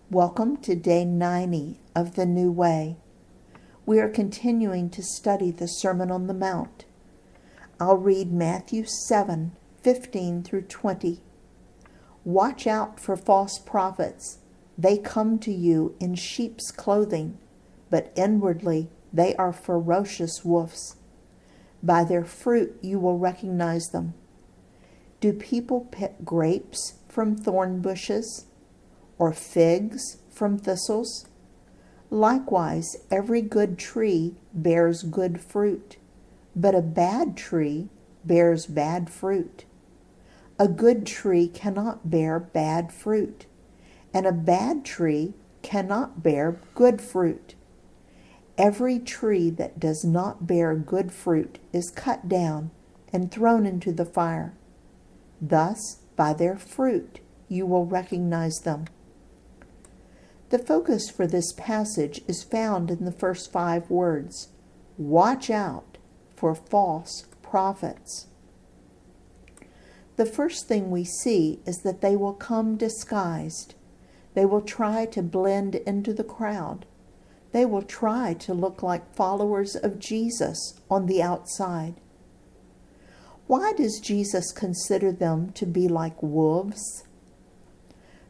Welcome to day 90 of the New Way. We are continuing to study the Sermon on the Mount. I'll read Matthew 7:15 through 20. Watch out for false prophets. They come to you in sheep's clothing, but inwardly they are ferocious wolves. By their fruit you will recognize them. Do people pick grapes from thorn bushes, or figs from thistles? Likewise, every good tree bears good fruit, but a bad tree bears bad fruit. A good tree cannot bear bad fruit, and a bad tree cannot bear good fruit. Every tree that does not bear good fruit is cut down and thrown into the fire. Thus, by their fruit, you will recognize them. The focus for this passage is found in the first 5 words. Watch out for false prophets. The first thing we see is that they will come disguised. They will try to blend into the crowd. They will try to look like followers of Jesus on the outside. Why does Jesus consider them to be like wolves?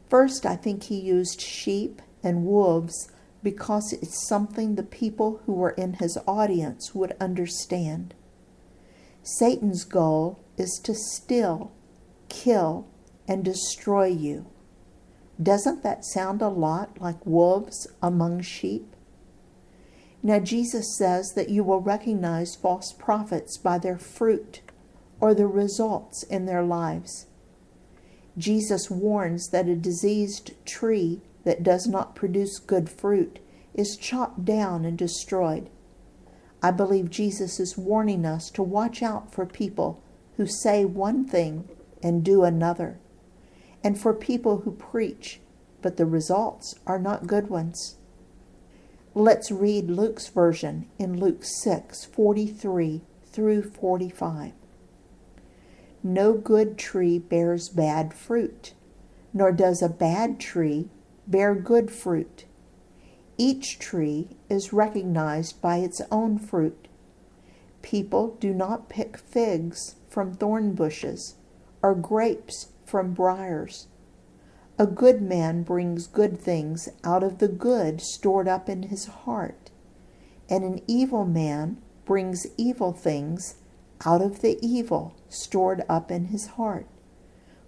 First, I think he used sheep and wolves because it's something the people who were in his audience would understand. Satan's goal is to steal, kill, and destroy you. Doesn't that sound a lot like wolves among sheep? Now Jesus says that you will recognize false prophets by their fruit or the results in their lives. Jesus warns that a diseased tree that does not produce good fruit is chopped down and destroyed. I believe Jesus is warning us to watch out for people who say one thing and do another, and for people who preach, but the results are not good ones. Let's read Luke's version in Luke 6:43 through 45. No good tree bears bad fruit, nor does a bad tree bear good fruit. Each tree is recognized by its own fruit. People do not pick figs from thorn bushes or grapes from briars. A good man brings good things out of the good stored up in his heart, and an evil man brings evil things out of the evil stored up in his heart.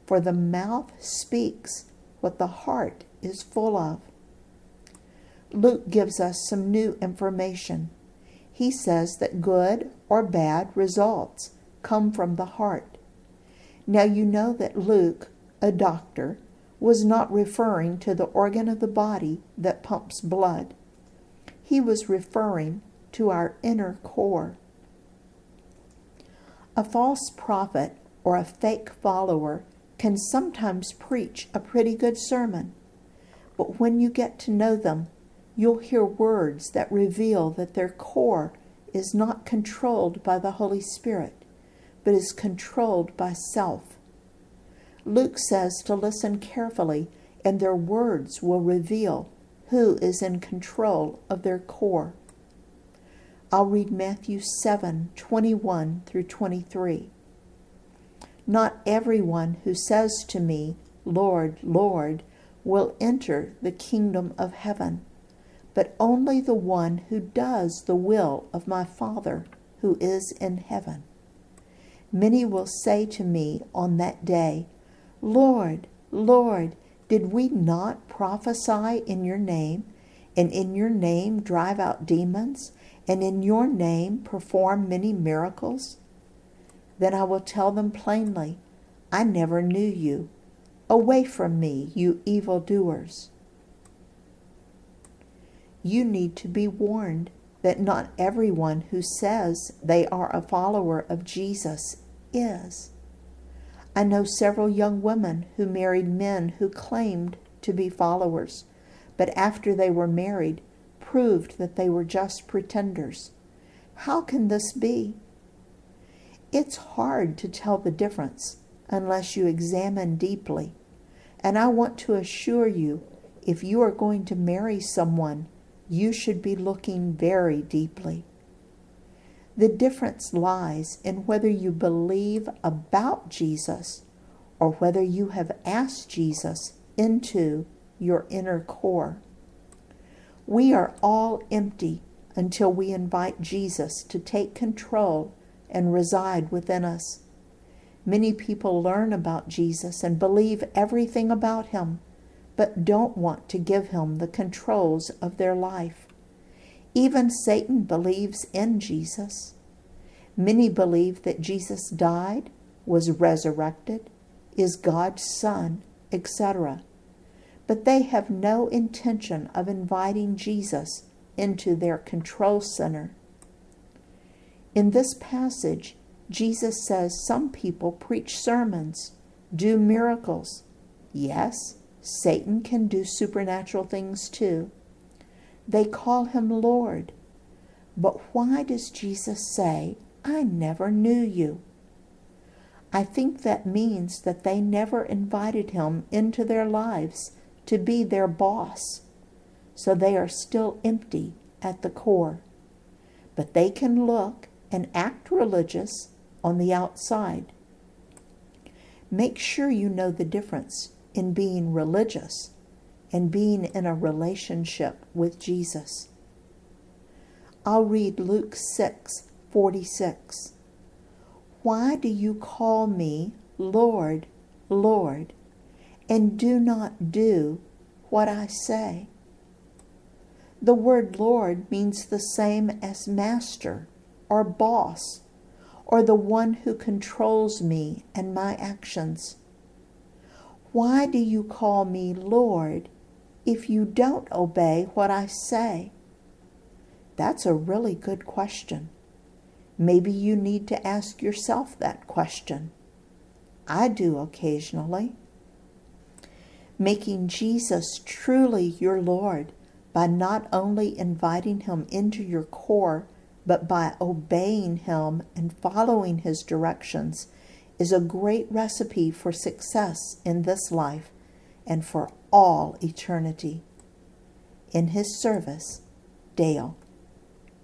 For the mouth speaks what the heart is full of. Luke gives us some new information. He says that good or bad results come from the heart. Now you know that Luke, a doctor, was not referring to the organ of the body that pumps blood. He was referring to our inner core. A false prophet or a fake follower can sometimes preach a pretty good sermon, but when you get to know them, you'll hear words that reveal that their core is not controlled by the Holy Spirit, but is controlled by self. Luke says to listen carefully, and their words will reveal who is in control of their core. I'll read Matthew 7:21 through 23. Not everyone who says to me, Lord, Lord, will enter the kingdom of heaven, but only the one who does the will of my Father who is in heaven. Many will say to me on that day, Lord, Lord, did we not prophesy in your name, and in your name drive out demons, and in your name perform many miracles? Then I will tell them plainly, I never knew you. Away from me, you evildoers. You need to be warned that not everyone who says they are a follower of Jesus is. I know several young women who married men who claimed to be followers, but after they were married, proved that they were just pretenders. How can this be? It's hard to tell the difference unless you examine deeply, and I want to assure you If you are going to marry someone, you should be looking very deeply. The difference lies in whether you believe about Jesus or whether you have asked Jesus into your inner core. We are all empty until we invite Jesus to take control and reside within us. Many people learn about Jesus and believe everything about him, but don't want to give him the controls of their life. Even Satan believes in Jesus. Many believe that Jesus died, was resurrected, is God's Son, etc. But they have no intention of inviting Jesus into their control center. In this passage, Jesus says some people preach sermons, do miracles. Yes, Satan can do supernatural things too. They call him Lord. But why does Jesus say, "I never knew you"? I think that means that they never invited him into their lives to be their boss, so they are still empty at the core. But they can look and act religious on the outside. Make sure you know the difference in being religious and being in a relationship with Jesus. I'll read Luke 6:46. Why do you call me Lord, Lord, and do not do what I say? The word Lord means the same as master or boss, or the one who controls me and my actions. Why do you call me Lord if you don't obey what I say? That's a really good question. Maybe you need to ask yourself that question. I do occasionally. Making Jesus truly your Lord by not only inviting him into your core, but by obeying him and following his directions is a great recipe for success in this life and for all eternity. In his service, Dale.